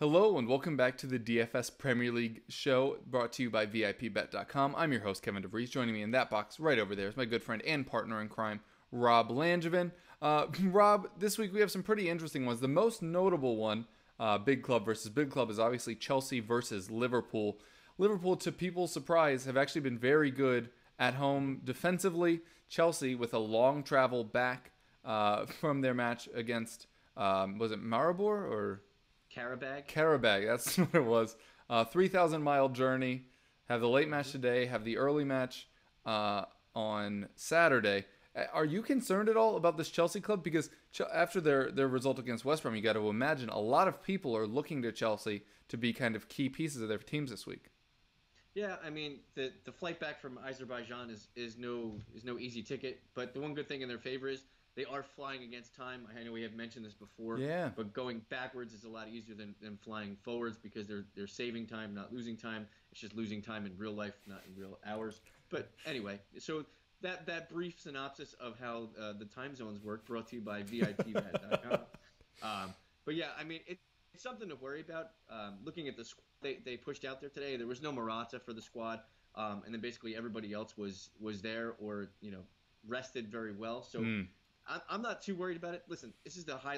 Hello and welcome back to the DFS Premier League show brought to you by VIP-bet.com. I'm your host, Kevin DeVries. Joining me in that box right over there is my good friend and partner in crime, Rob Langevin. Rob, this week we have some pretty interesting ones. The most notable one, big club versus big club, is obviously Chelsea versus Liverpool. Liverpool, to people's surprise, have actually been very good at home defensively. Chelsea, with a long travel back from their match against, was it Maribor or... Carabag. Carabag, that's what it was. 3,000-mile journey. Have the late match today. Have the early match on Saturday. Are you concerned at all about this Chelsea club? Because after their result against West Brom, you got to imagine a lot of people are looking to Chelsea to be kind of key pieces of their teams this week. Yeah, I mean the flight back from Azerbaijan is no easy ticket. But the one good thing in their favor is they are flying against time. I know we have mentioned this before. Yeah. But going backwards is a lot easier than flying forwards because they're saving time, not losing time. It's just losing time in real life, not in real hours. But anyway, so that brief synopsis of how the time zones work, brought to you by VIP-bet.com. But yeah, I mean it's something to worry about. Looking at the they pushed out there today, there was no Morata for the squad, and then basically everybody else was there or rested very well. So. I'm not too worried about it. Listen, this is the high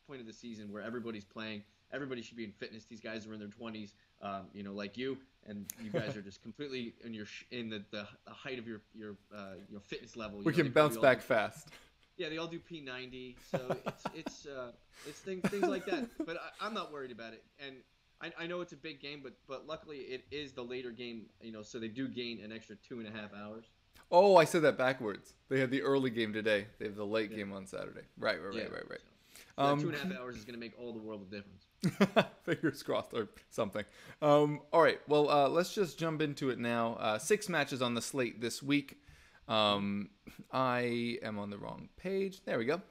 point of the season where everybody's playing. Everybody should be in fitness. These guys are in their 20s, like you, and you guys are just completely in the height of your fitness level. We can bounce back fast. Yeah, they all do P90, so it's things like that. But I'm not worried about it, and I know it's a big game, but luckily it is the later game, so they do gain an extra 2.5 hours. Oh, I said that backwards. They had the early game today. They have the late game on Saturday. Right. So that 2.5 hours is going to make all the world of difference. Fingers crossed or something. All right. Well, let's just jump into it now. 6 matches on the slate this week. I am on the wrong page. There we go.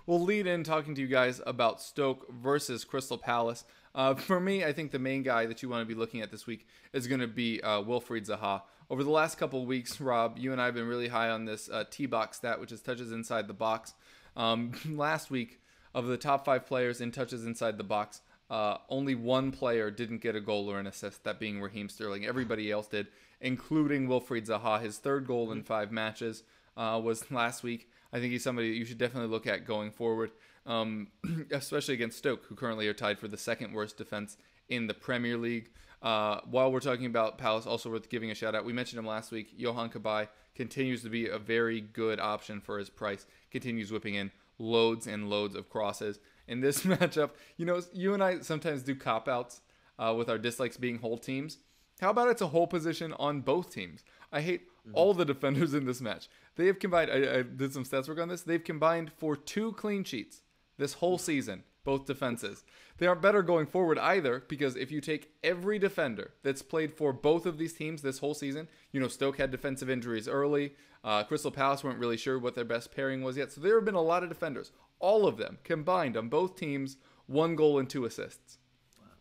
We'll lead in talking to you guys about Stoke versus Crystal Palace. For me, I think the main guy that you want to be looking at this week is going to be Wilfried Zaha. Over the last couple of weeks, Rob, you and I have been really high on this T-box stat, which is touches inside the box. Last week, of the top 5 players in touches inside the box, only one player didn't get a goal or an assist, that being Raheem Sterling. Everybody else did, including Wilfried Zaha. His 3rd goal in 5 matches was last week. I think he's somebody that you should definitely look at going forward, especially against Stoke, who currently are tied for the 2nd worst defense in the Premier League. While we're talking about Palace, also worth giving a shout out. We mentioned him last week. Johan Cabaye continues to be a very good option for his price. Continues whipping in loads and loads of crosses. In this matchup, you and I sometimes do cop-outs with our dislikes being whole teams. How about it's a whole position on both teams? I hate all the defenders in this match. They have combined, I did some stats work on this, they've combined for 2 clean sheets this whole season, both defenses. They aren't better going forward either, because if you take every defender that's played for both of these teams this whole season, Stoke had defensive injuries early. Crystal Palace weren't really sure what their best pairing was yet. So there have been a lot of defenders. All of them combined on both teams, 1 goal and 2 assists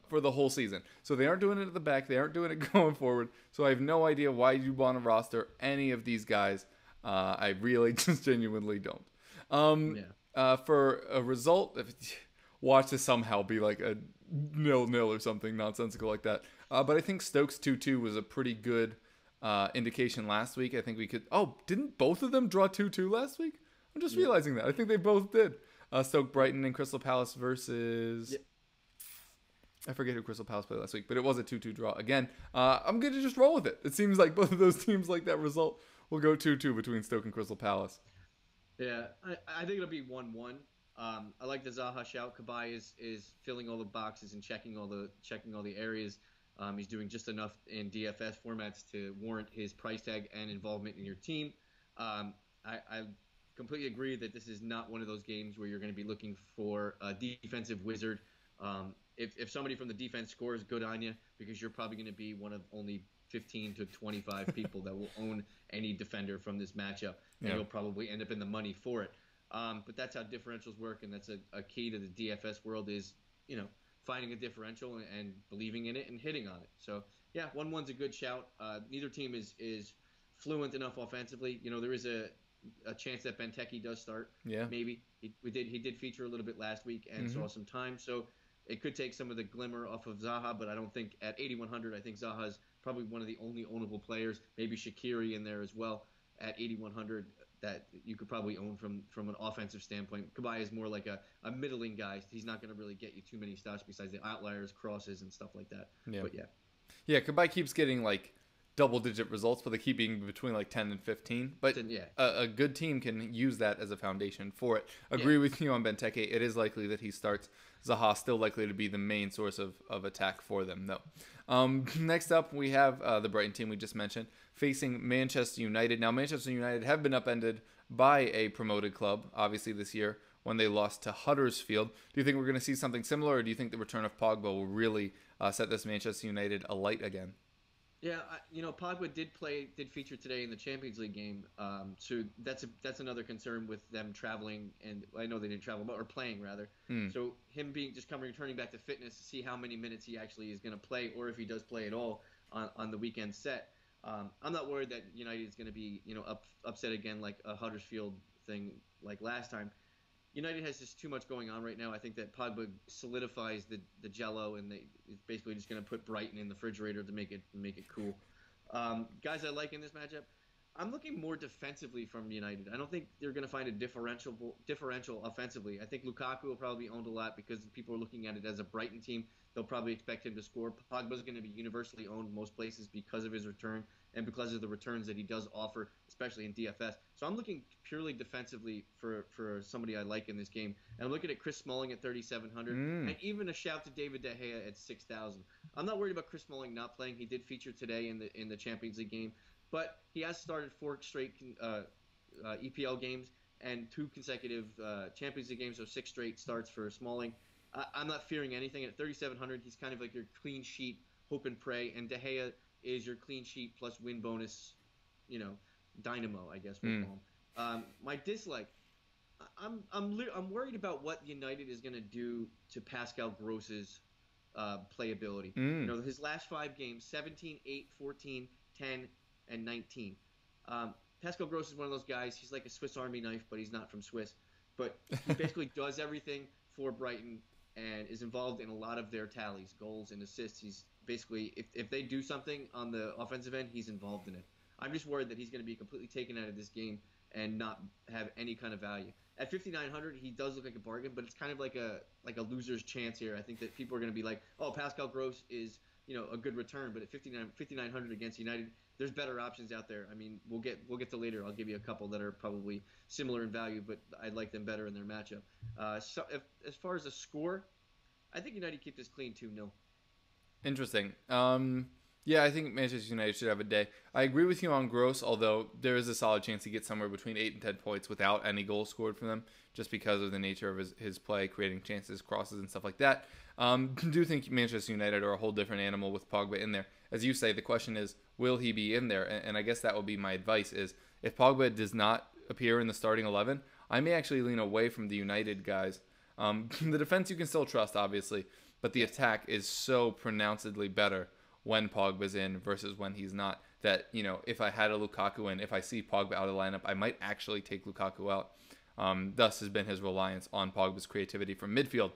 for the whole season. So they aren't doing it at the back. They aren't doing it going forward. So I have no idea why you want to roster any of these guys. I really just genuinely don't. For a result, watch this somehow be like a 0-0 or something nonsensical like that. But I think Stoke's 2-2 was a pretty good indication last week. I think we could... Oh, didn't both of them draw 2-2 last week? I'm just realizing that. I think they both did. Stoke, Brighton, and Crystal Palace versus... Yep. I forget who Crystal Palace played last week, but it was a 2-2 draw. Again, I'm going to just roll with it. It seems like both of those teams like that result. Will go 2-2 between Stoke and Crystal Palace. Yeah, I think it'll be 1-1. I like the Zaha shout. Cabaye is filling all the boxes and checking all the areas. He's doing just enough in DFS formats to warrant his price tag and involvement in your team. I completely agree that this is not one of those games where you're going to be looking for a defensive wizard. If somebody from the defense scores, good on you, because you're probably going to be one of only 15 to 25 people that will own any defender from this matchup, and you'll probably end up in the money for it. But that's how differentials work, and that's a key to the DFS world is, finding a differential and believing in it and hitting on it. So, yeah, 1-1's a good shout. Neither team is fluent enough offensively. There is a chance that Benteke does start. Yeah. Maybe. He did feature a little bit last week and saw some time. So It could take some of the glimmer off of Zaha, but I don't think at 8,100, I think Zaha is probably one of the only ownable players. Maybe Shaqiri in there as well at 8,100 that you could probably own from an offensive standpoint. Kabay is more like a middling guy. He's not going to really get you too many stats besides the outliers, crosses, and stuff like that. Yeah. But yeah. Yeah, Kabay keeps getting like double-digit results, but they keep being between like 10 and 15. But Yeah. a good team can use that as a foundation for it. Agree with you on Benteke. It is likely that he starts. Zaha still likely to be the main source of attack for them, though. Next up, we have the Brighton team we just mentioned facing Manchester United. Now, Manchester United have been upended by a promoted club, obviously, this year when they lost to Huddersfield. Do you think we're going to see something similar, or do you think the return of Pogba will really set this Manchester United alight again? Yeah, Pogba did feature today in the Champions League game. So that's another concern with them traveling, and I know they didn't travel, or playing rather. So him returning back to fitness to see how many minutes he actually is going to play, or if he does play at all on the weekend set. I'm not worried that United is going to be upset again like a Huddersfield thing like last time. United has just too much going on right now. I think that Pogba solidifies the jello, and it's basically just going to put Brighton in the refrigerator to make it cool. Guys I like in this matchup, I'm looking more defensively from United. I don't think they're going to find a differential offensively. I think Lukaku will probably be owned a lot because people are looking at it as a Brighton team. They'll probably expect him to score. Pogba's going to be universally owned most places because of his return and because of the returns that he does offer, especially in DFS. So I'm looking purely defensively for somebody I like in this game. And I'm looking at Chris Smalling at 3,700 and even a shout to David De Gea at 6,000. I'm not worried about Chris Smalling not playing. He did feature today in the Champions League game. But he has started 4 straight EPL games and 2 consecutive Champions League games, so 6 straight starts for Smalling. I'm not fearing anything. At 3,700, he's kind of like your clean sheet, hope and pray, and De Gea is your clean sheet plus win bonus, dynamo, I guess we'll call him. My dislike, I'm worried about what United is going to do to Pascal Gross's playability. His last 5 games, 17, 8, 14, 10, and 19. Pascal Gross is one of those guys. He's like a Swiss Army knife, but he's not from Swiss. But he basically does everything for Brighton and is involved in a lot of their tallies, goals and assists. He's basically, if they do something on the offensive end, he's involved in it. I'm just worried that he's going to be completely taken out of this game and not have any kind of value. At 5,900, he does look like a bargain, but it's kind of like a loser's chance here. I think that people are going to be like, oh, Pascal Gross is a good return, but at 5,900 against United, there's better options out there. I mean, we'll get to later. I'll give you a couple that are probably similar in value, but I like them better in their matchup. So as far as the score, I think United keep this clean 2-0. Interesting. Yeah, I think Manchester United should have a day. I agree with you on Gross, although there is a solid chance he gets somewhere between 8 and 10 points without any goals scored from them, just because of the nature of his play, creating chances, crosses, and stuff like that. Do think Manchester United are a whole different animal with Pogba in there. As you say, the question is, will he be in there? And I guess that would be my advice is, if Pogba does not appear in the starting 11, I may actually lean away from the United guys. The defense you can still trust, obviously, but the attack is so pronouncedly better when Pogba's in versus when he's not, that, if I had a Lukaku in, if I see Pogba out of the lineup, I might actually take Lukaku out. Thus has been his reliance on Pogba's creativity from midfield.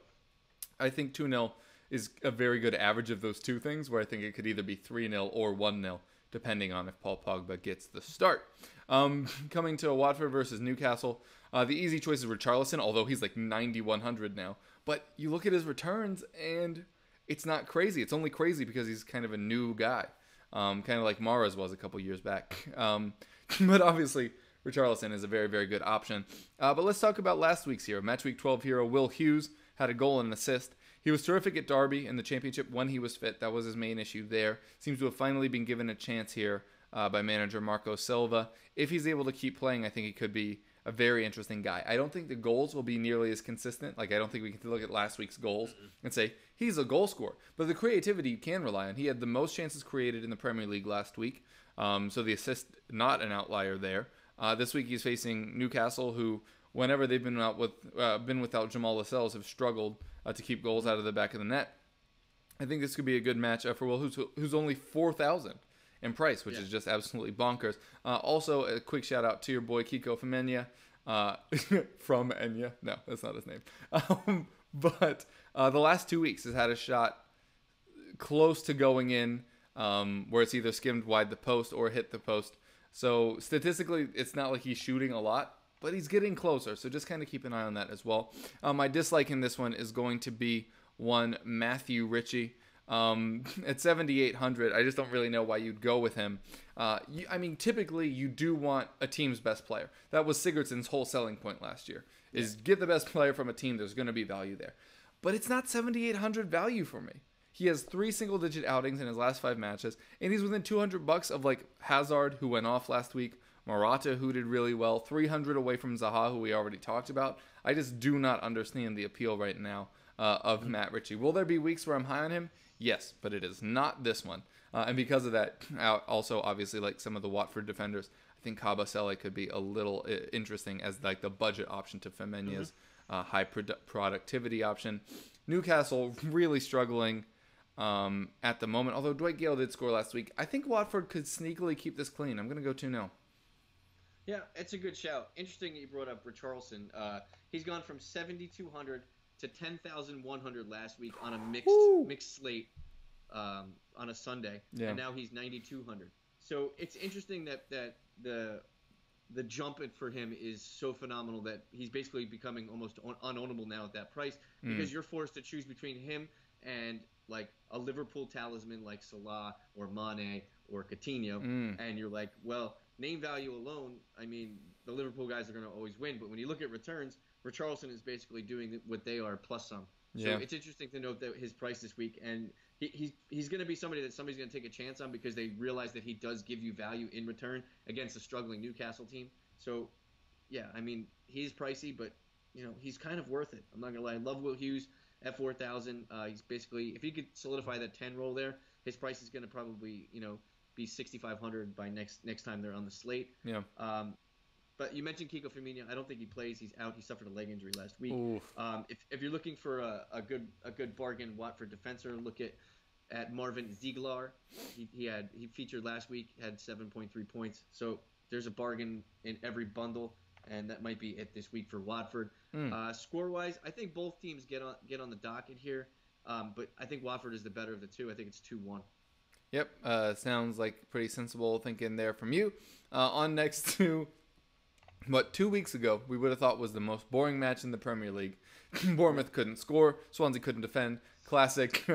I think 2-0 is a very good average of those two things, where I think it could either be 3-0 or 1-0, depending on if Paul Pogba gets the start. Coming to Watford versus Newcastle, the easy choice is Richarlison, although he's like 9,100 now. But you look at his returns, and it's not crazy. It's only crazy because he's kind of a new guy, kind of like Mahrez was a couple years back. But obviously, Richarlison is a very, very good option. But let's talk about last week's hero. Match week 12 hero Will Hughes had a goal and an assist. He was terrific at Derby in the championship when he was fit. That was his main issue there. Seems to have finally been given a chance here by manager Marco Silva. If he's able to keep playing, I think he could be a very interesting guy. I don't think the goals will be nearly as consistent. Like, I don't think we can look at last week's goals and say he's a goal scorer. But the creativity you can rely on. He had the most chances created in the Premier League last week. So the assist, not an outlier there. This week he's facing Newcastle, who, whenever they've been without Jamal Lascelles, have struggled to keep goals out of the back of the net. I think this could be a good match for Will, who's only 4,000 in price, which is just absolutely bonkers. Also, a quick shout out to your boy Kiko Femenia. From Enya. No, that's not his name. But the last 2 weeks has had a shot close to going in, where it's either skimmed wide the post or hit the post. So statistically, it's not like he's shooting a lot, but he's getting closer. So just kind of keep an eye on that as well. My dislike in this one is going to be one Matthew Ritchie. At 7,800, I just don't really know why you'd go with him. I mean, typically you do want a team's best player. That was Sigurdsson's whole selling point last year, is get the best player from a team. There's going to be value there. But it's not 7,800 value for me. He has 3 single-digit outings in his last 5 matches, and he's within $200 of like Hazard, who went off last week, Morata, who did really well, 300 away from Zaha, who we already talked about. I just do not understand the appeal right now of Matt Ritchie. Will there be weeks where I'm high on him? Yes, but it is not this one. And because of that, also obviously like some of the Watford defenders, I think Kabasele could be a little interesting as like the budget option to Femenya's high productivity option. Newcastle really struggling at the moment, although Dwight Gale did score last week. I think Watford could sneakily keep this clean. I'm going to go 2-0. Yeah, it's a good shout. Interesting that you brought up Richarlison. He's gone from 7,200 to 10,100 last week on a mixed slate on a Sunday, and now he's 9,200. So it's interesting that the jump for him is so phenomenal that he's basically becoming almost unownable now at that price, because you're forced to choose between him and like a Liverpool talisman like Salah or Mane or Coutinho, and you're like, well, name value alone, I mean, the Liverpool guys are going to always win, but when you look at returns, Richarlison is basically doing what they are plus some. So it's interesting to note that his price this week, and he's going to be somebody that somebody's going to take a chance on because they realize that he does give you value in return against a struggling Newcastle team. So, yeah, I mean, he's pricey, but, you know, he's kind of worth it. I'm not going to lie. I love Will Hughes at 4,000. He's basically, if he could solidify that 10 role there, his price is going to probably, you know, be 6,500 by next time they're on the slate. Yeah. But you mentioned Kiko Firmino. I don't think he plays. He's out. He suffered a leg injury last week. If you're looking for a good bargain Watford defender, look at Marvin Ziegler. He featured last week, had 7.3 points. So there's a bargain in every bundle, and that might be it this week for Watford. Score wise, I think both teams get on the docket here, but I think Watford is the better of the two. I think it's 2-1. Yep, sounds like pretty sensible thinking there from you. On next to what 2 weeks ago we would have thought was the most boring match in the Premier League. Bournemouth couldn't score, Swansea couldn't defend. Classic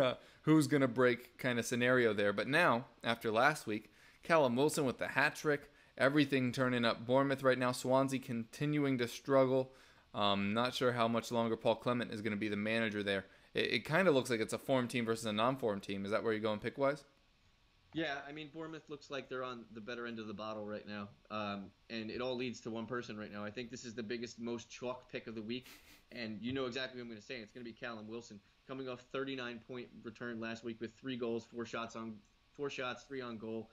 who's going to break kind of scenario there. But now, after last week, Callum Wilson with the hat trick, everything turning up. Bournemouth right now, Swansea continuing to struggle. Not sure how much longer Paul Clement is going to be the manager there. It kind of looks like it's a form team versus a non-form team. Is that where you're going pick-wise? Yeah, I mean, Bournemouth looks like they're on the better end of the bottle right now, and it all leads to one person right now. I think this is the biggest, most chalk pick of the week, and you know exactly what I'm going to say. It's going to be Callum Wilson, coming off 39-point return last week with 3 goals, 4 shots, 3 on goal,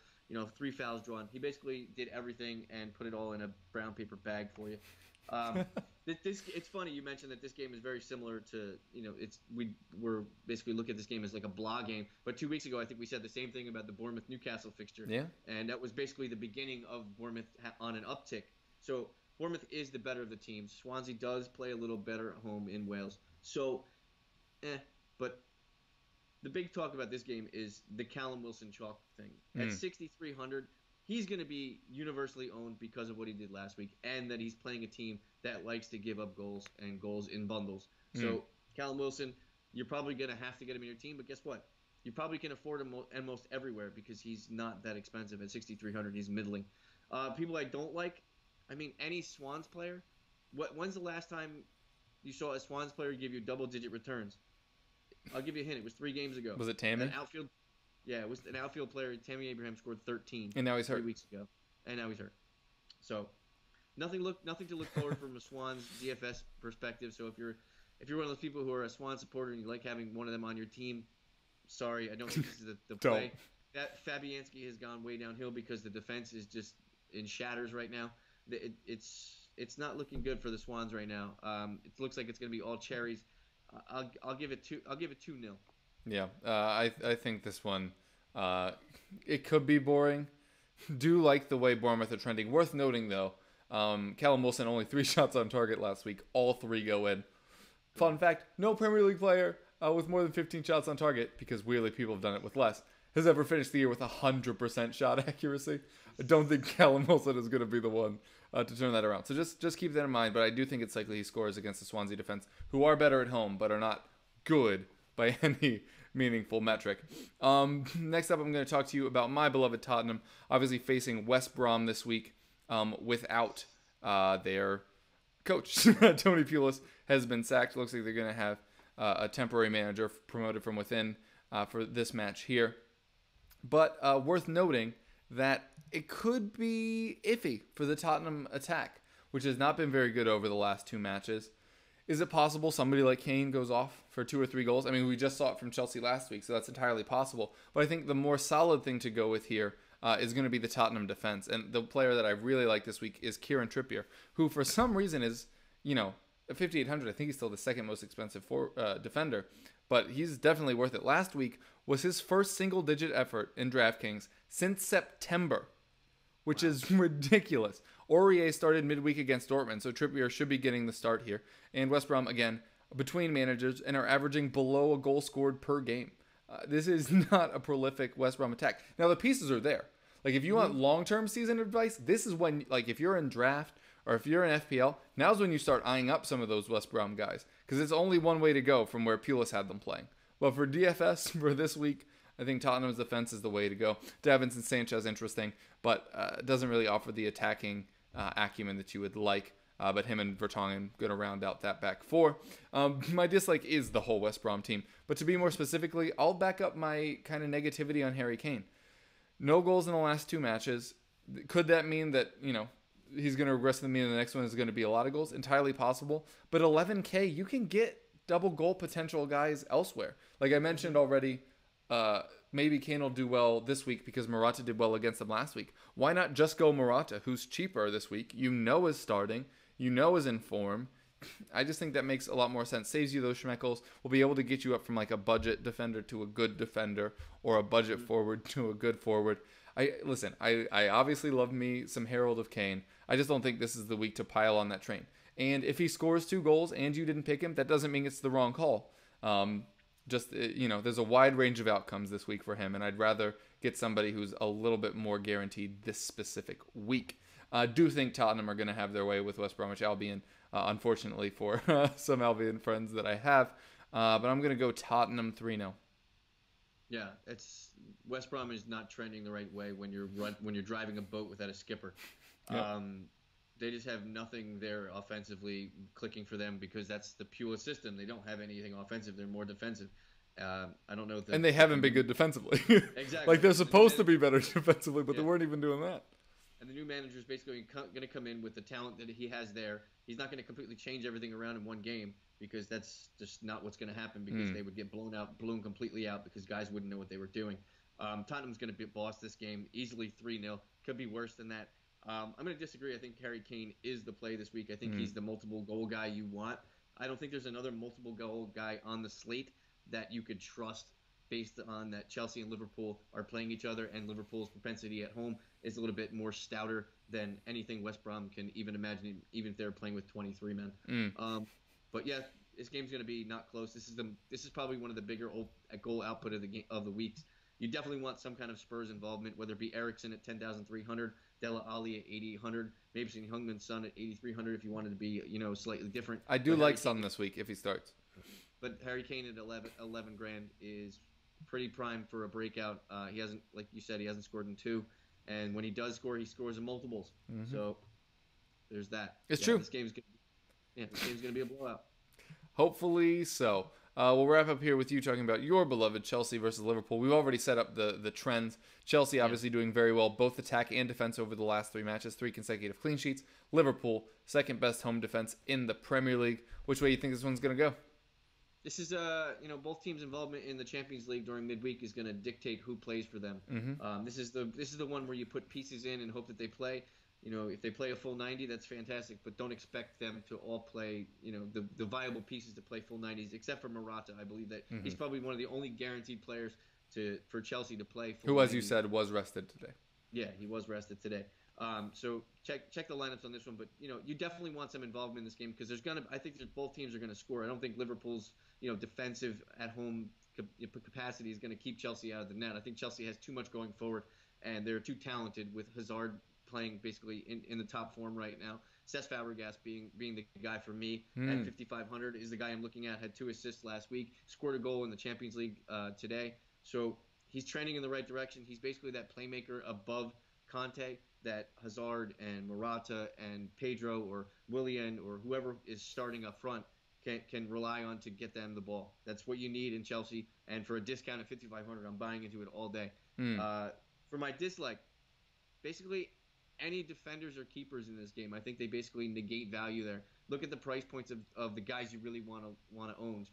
3 fouls drawn. He basically did everything and put it all in a brown paper bag for you. It's funny you mentioned that this game is very similar to, we're basically looking at this game as like a blah game, but 2 weeks ago I think we said the same thing about the Bournemouth Newcastle fixture, and that was basically the beginning of Bournemouth on an uptick. So Bournemouth is the better of the teams. Swansea does play a little better at home in Wales, so but the big talk about this game is the Callum Wilson chalk thing. At 6,300, he's going to be universally owned because of what he did last week, and that he's playing a team that likes to give up goals and goals in bundles. So Callum Wilson, you're probably going to have to get him in your team, but guess what? You probably can afford him almost everywhere because he's not that expensive. At 6,300, he's middling. People I don't like, I mean, any Swans player. When's the last time you saw a Swans player give you double-digit returns? I'll give you a hint. It was 3 games ago. Was it Tammy? Yeah, it was an outfield player. Tammy Abraham scored 13. And now he's hurt. 3 weeks ago. And now he's hurt. So, nothing to look forward from a Swans DFS perspective. So if you're one of those people who are a Swan supporter and you like having one of them on your team, sorry, I don't think this is the play. That Fabianski has gone way downhill because the defense is just in shatters right now. It's not looking good for the Swans right now. It looks like it's going to be all cherries. I'll give it 2-0. Yeah, I think this one, it could be boring. Do like the way Bournemouth are trending. Worth noting, though, Callum Wilson only 3 shots on target last week. All 3 go in. Fun fact, no Premier League player with more than 15 shots on target, because weirdly people have done it with less, has ever finished the year with 100% shot accuracy. I don't think Callum Wilson is going to be the one to turn that around. So just keep that in mind, but I do think it's likely he scores against the Swansea defense, who are better at home, but are not good by any meaningful metric. Next up, I'm going to talk to you about my beloved Tottenham, obviously facing West Brom this week without their coach. Tony Pulis has been sacked. Looks like they're going to have a temporary manager promoted from within for this match here. But worth noting that it could be iffy for the Tottenham attack, which has not been very good over the last two matches. Is it possible somebody like Kane goes off for 2 or 3 goals? I mean, we just saw it from Chelsea last week, so that's entirely possible. But I think the more solid thing to go with here is going to be the Tottenham defense. And the player that I really like this week is Kieran Trippier, who for some reason is, at 5,800, I think he's still the second most expensive defender. But he's definitely worth it. Last week was his first single-digit effort in DraftKings since September, which is ridiculous. Aurier started midweek against Dortmund, so Trippier should be getting the start here. And West Brom, again, between managers, and are averaging below a goal scored per game. This is not a prolific West Brom attack. Now, the pieces are there. Like, if you want long-term season advice, this is when, like, if you're in draft or if you're in FPL, now's when you start eyeing up some of those West Brom guys, because it's only one way to go from where Pulis had them playing. But for DFS, for this week, I think Tottenham's defense is the way to go. Davinson Sanchez, interesting, but doesn't really offer the attacking acumen that you would like. But him and Vertonghen going to round out that back four. My dislike is the whole West Brom team. But to be more specifically, I'll back up my kind of negativity on Harry Kane. No goals in the last 2 matches. Could that mean that, he's going to regress and the next one is going to be a lot of goals? Entirely possible. But 11K, you can get double goal potential guys elsewhere. Like I mentioned already, maybe Kane will do well this week because Morata did well against them last week. Why not just go Morata, who's cheaper this week? Is starting. Is in form. I just think that makes a lot more sense. Saves you those schmeckles. Will be able to get you up from like a budget defender to a good defender, or a budget forward to a good forward. I obviously love me some Herald of Kane. I just don't think this is the week to pile on that train. And if he scores 2 goals and you didn't pick him, that doesn't mean it's the wrong call. There's a wide range of outcomes this week for him, and I'd rather get somebody who's a little bit more guaranteed this specific week. I do think Tottenham are going to have their way with West Bromwich Albion, unfortunately for some Albion friends that I have. But I'm going to go Tottenham 3-0. Yeah, West Brom is not trending the right way when you're driving a boat without a skipper. Yep. They just have nothing there offensively clicking for them because that's the Pula system. They don't have anything offensive. They're more defensive. I don't know. And they haven't been good defensively. Exactly. Like they're supposed to be better defensively, but they weren't even doing that. And the new manager is basically going to come in with the talent that he has there. He's not going to completely change everything around in one game because that's just not what's going to happen because they would get blown completely out because guys wouldn't know what they were doing. Tottenham's going to be boss this game, easily 3-0. Could be worse than that. I'm going to disagree. I think Harry Kane is the play this week. I think he's the multiple goal guy you want. I don't think there's another multiple goal guy on the slate that you could trust based on that Chelsea and Liverpool are playing each other, and Liverpool's propensity at home is a little bit more stouter than anything West Brom can even imagine, even if they're playing with 23 men. But yeah, this game's going to be not close. This is probably one of the bigger goal output of the weeks. You definitely want some kind of Spurs involvement, whether it be Eriksen at 10,300, Dele Alli at 8,800, maybe Heung-min Son at 8,300 if you wanted to be slightly different. I do like Son this week if he starts. But Harry Kane at 11 grand is pretty prime for a breakout. He hasn't, like you said, he hasn't scored in 2, and when he does score, he scores in multiples. So there's that. It's true. This game's gonna be a blowout. Hopefully so. We'll wrap up here with you talking about your beloved Chelsea versus Liverpool. We've already set up the trends. Chelsea obviously doing very well, both attack and defense over the last 3 matches, 3 consecutive clean sheets. Liverpool, second best home defense in the Premier League. Which way do you think this one's going to go? This is, both teams' involvement in the Champions League during midweek is going to dictate who plays for them. This is the one where you put pieces in and hope that they play. If they play a full 90, that's fantastic, but don't expect them to all play, the viable pieces to play full 90s, except for Morata. I believe that he's probably one of the only guaranteed players for Chelsea to play full 90s. Who, as you said, was rested today. Yeah, he was rested today. So check the lineups on this one, but you definitely want some involvement in this game because I think both teams are gonna score. I don't think Liverpool's defensive at home capacity is gonna keep Chelsea out of the net. I think Chelsea has too much going forward, and they're too talented with Hazard playing basically in the top form right now. Cesc Fabregas being the guy for me at 5,500 is the guy I'm looking at. Had 2 assists last week, scored a goal in the Champions League today, so he's trending in the right direction. He's basically that playmaker above Conte that Hazard and Morata and Pedro or Willian or whoever is starting up front can rely on to get them the ball. That's what you need in Chelsea, and for a discount at 5,500, I'm buying into it all day. For my dislike, basically any defenders or keepers in this game, I think they basically negate value there. Look at the price points of the guys you really want to own.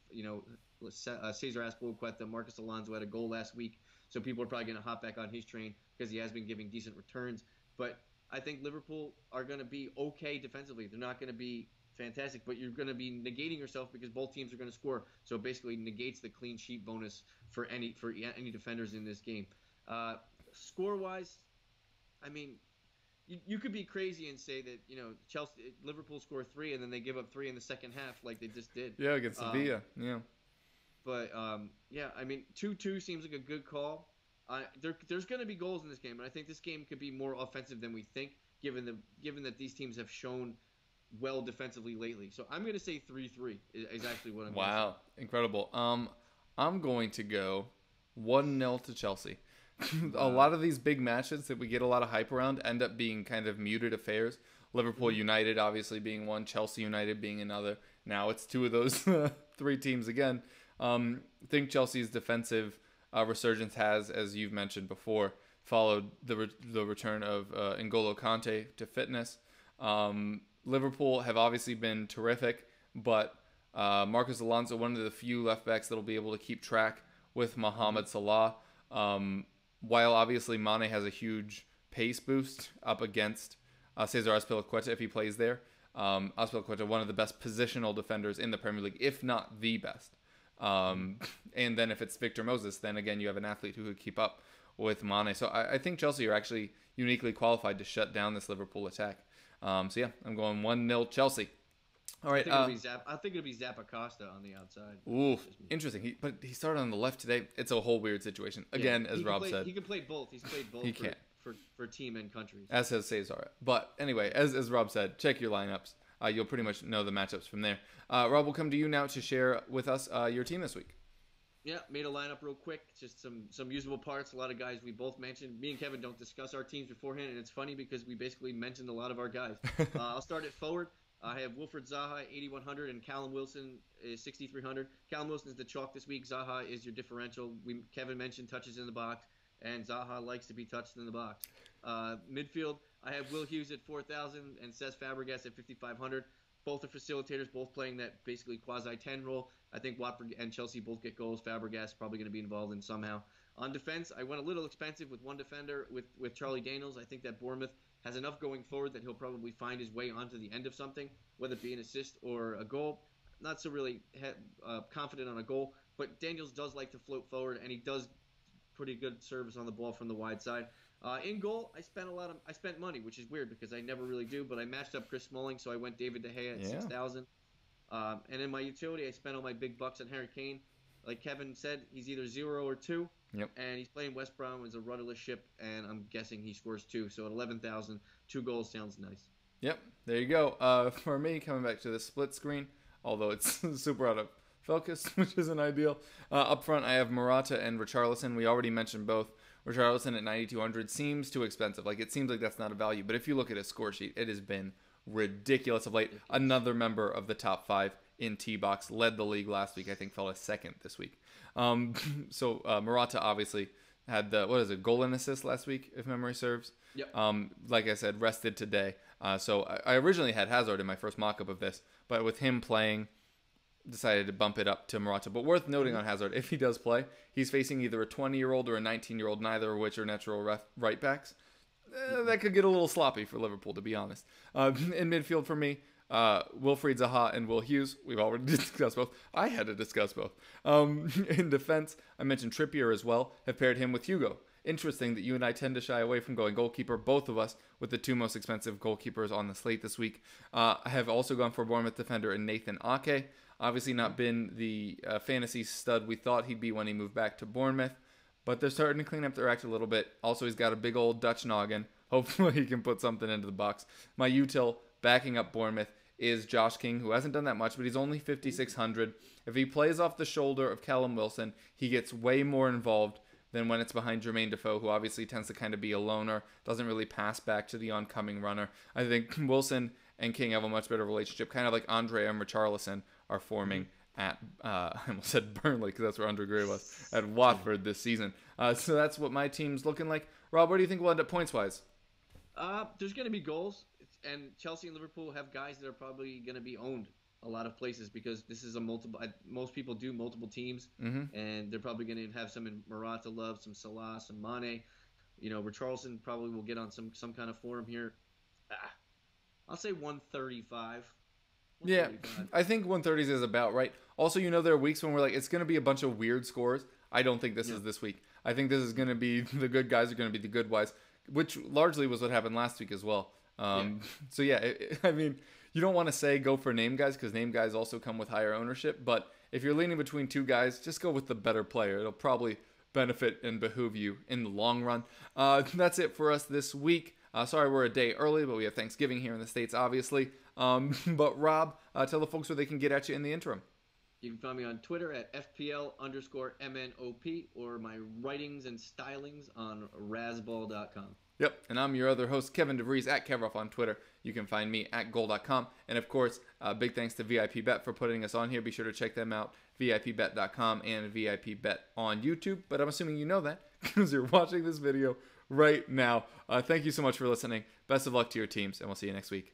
Cesar Azpilicueta, Marcus Alonso had a goal last week, so people are probably going to hop back on his train because he has been giving decent returns. But I think Liverpool are going to be okay defensively. They're not going to be fantastic, but you're going to be negating yourself because both teams are going to score. So it basically negates the clean sheet bonus for any defenders in this game. Score-wise, I mean, you could be crazy and say that Liverpool score 3 and then they give up 3 in the second half like they just did. Yeah, against Sevilla. Yeah. But I mean, 2-2 seems like a good call. There's going to be goals in this game, and I think this game could be more offensive than we think, given that these teams have shown well defensively lately. So I'm going to say 3-3 is actually what I'm. Wow, incredible. I'm going to go 1-0 to Chelsea. A lot of these big matches that we get a lot of hype around end up being kind of muted affairs. Liverpool United obviously being one, Chelsea United being another. Now it's 2 of those 3 teams again. I think Chelsea's defensive resurgence has, as you've mentioned before, followed the return of N'Golo Kante to fitness. Liverpool have obviously been terrific, but Marcus Alonso, one of the few left backs that will be able to keep track with Mohamed Salah. While obviously Mane has a huge pace boost up against Cesar Azpilicueta if he plays there. Azpilicueta, one of the best positional defenders in the Premier League, if not the best. And then if it's Victor Moses, then again you have an athlete who could keep up with Mane. So I think Chelsea are actually uniquely qualified to shut down this Liverpool attack. So yeah, I'm going 1-0 Chelsea. All right. I think it'll be Zappacosta on the outside. Ooh, interesting. But he started on the left today. It's a whole weird situation. Again, as Rob said, he can play both. He's played both. For team and countries. As has Cesar. But anyway, as Rob said, check your lineups. You'll pretty much know the matchups from there. Rob, we'll come to you now to share with us your team this week. Yeah, made a lineup real quick. Just some usable parts. A lot of guys we both mentioned. Me and Kevin don't discuss our teams beforehand, and it's funny because we basically mentioned a lot of our guys. I'll start at forward. I have Wilfried Zaha 8,100 and Callum Wilson is 6,300. Callum Wilson is the chalk this week. Zaha is your differential. Kevin mentioned touches in the box, and Zaha likes to be touched in the box. Midfield, I have Will Hughes at 4,000 and Cesc Fabregas at 5,500. Both are facilitators, both playing that basically quasi-10 role. I think Watford and Chelsea both get goals. Fabregas probably going to be involved in somehow. On defense, I went a little expensive with one defender with Charlie Daniels. I think that Bournemouth has enough going forward that he'll probably find his way onto the end of something, whether it be an assist or a goal. Not so really confident on a goal, but Daniels does like to float forward, and he does pretty good service on the ball from the wide side. In goal, I spent money, which is weird because I never really do, but I matched up Chris Smalling, so I went David De Gea at 6,000. And in my utility, I spent all my big bucks on Harry Kane. Like Kevin said, he's either 0 or 2. Yep. And he's playing West Brom as a rudderless ship, and I'm guessing he scores 2. So at 11,000, 2 goals sounds nice. Yep, there you go. For me, coming back to the split screen, although it's super out of focus, which isn't ideal. Up front, I have Morata and Richarlison. We already mentioned both. Richarlison at 9,200 seems too expensive. Like, it seems like that's not a value. But if you look at his score sheet, it has been ridiculous of late. Another member of the top 5 in T-Box, led the league last week. I think fell a second this week. So Morata obviously had the goal and assist last week, if memory serves. Yep. Like I said, rested today. So I originally had Hazard in my first mock-up of this, but with him playing, decided to bump it up to Morata. But worth noting on Hazard, if he does play, he's facing either a 20-year-old or a 19-year-old, neither of which are natural right backs. That could get a little sloppy for Liverpool, to be honest. In midfield for me, Wilfried Zaha and Will Hughes. We've already discussed both. I had to discuss both. In defense, I mentioned Trippier as well. Have paired him with Hugo interesting that you and I tend to shy away from going goalkeeper, both of us, with the two most expensive goalkeepers on the slate this week. I have also gone for Bournemouth defender in Nathan Ake. Obviously not been the fantasy stud we thought he'd be when he moved back to Bournemouth, but they're starting to clean up their act a little bit. Also, he's got a big old Dutch noggin. Hopefully he can put something into the box. My util backing up Bournemouth is Josh King, who hasn't done that much, but he's only 5,600. If he plays off the shoulder of Callum Wilson, he gets way more involved than when it's behind Jermaine Defoe, who obviously tends to kind of be a loner, doesn't really pass back to the oncoming runner. I think Wilson and King have a much better relationship, kind of like Andre and Richarlison are forming at, I almost said Burnley, because that's where Andre Gray was, at Watford this season. So that's what my team's looking like. Rob, where do you think we'll end up points-wise? There's going to be goals, and Chelsea and Liverpool have guys that are probably going to be owned a lot of places because this is a multiple. Most people do multiple teams, and they're probably going to have some in Morata love, some Salah, some Mane. Richarlison probably will get on some kind of form here. I'll say 135. Yeah, I think 130 is about right. Also, there are weeks when we're like, it's going to be a bunch of weird scores. I don't think this is this week. I think this is going to be the good guys are going to be the good guys, which largely was what happened last week as well. So yeah, I mean, you don't want to say go for name guys because name guys also come with higher ownership. But if you're leaning between two guys, just go with the better player. It'll probably benefit and behoove you in the long run. That's it for us this week. Sorry we're a day early, but we have Thanksgiving here in the States, obviously. But Rob, tell the folks where they can get at you in the interim. You can find me on Twitter at FPL_MNOP or my writings and stylings on Razball.com. Yep, and I'm your other host, Kevin DeVries, at Kevroff on Twitter. You can find me at goal.com. And of course, big thanks to VIP-bet for putting us on here. Be sure to check them out, VIP-bet.com and VIP-bet on YouTube. But I'm assuming you know that because you're watching this video right now. Thank you so much for listening. Best of luck to your teams, and we'll see you next week.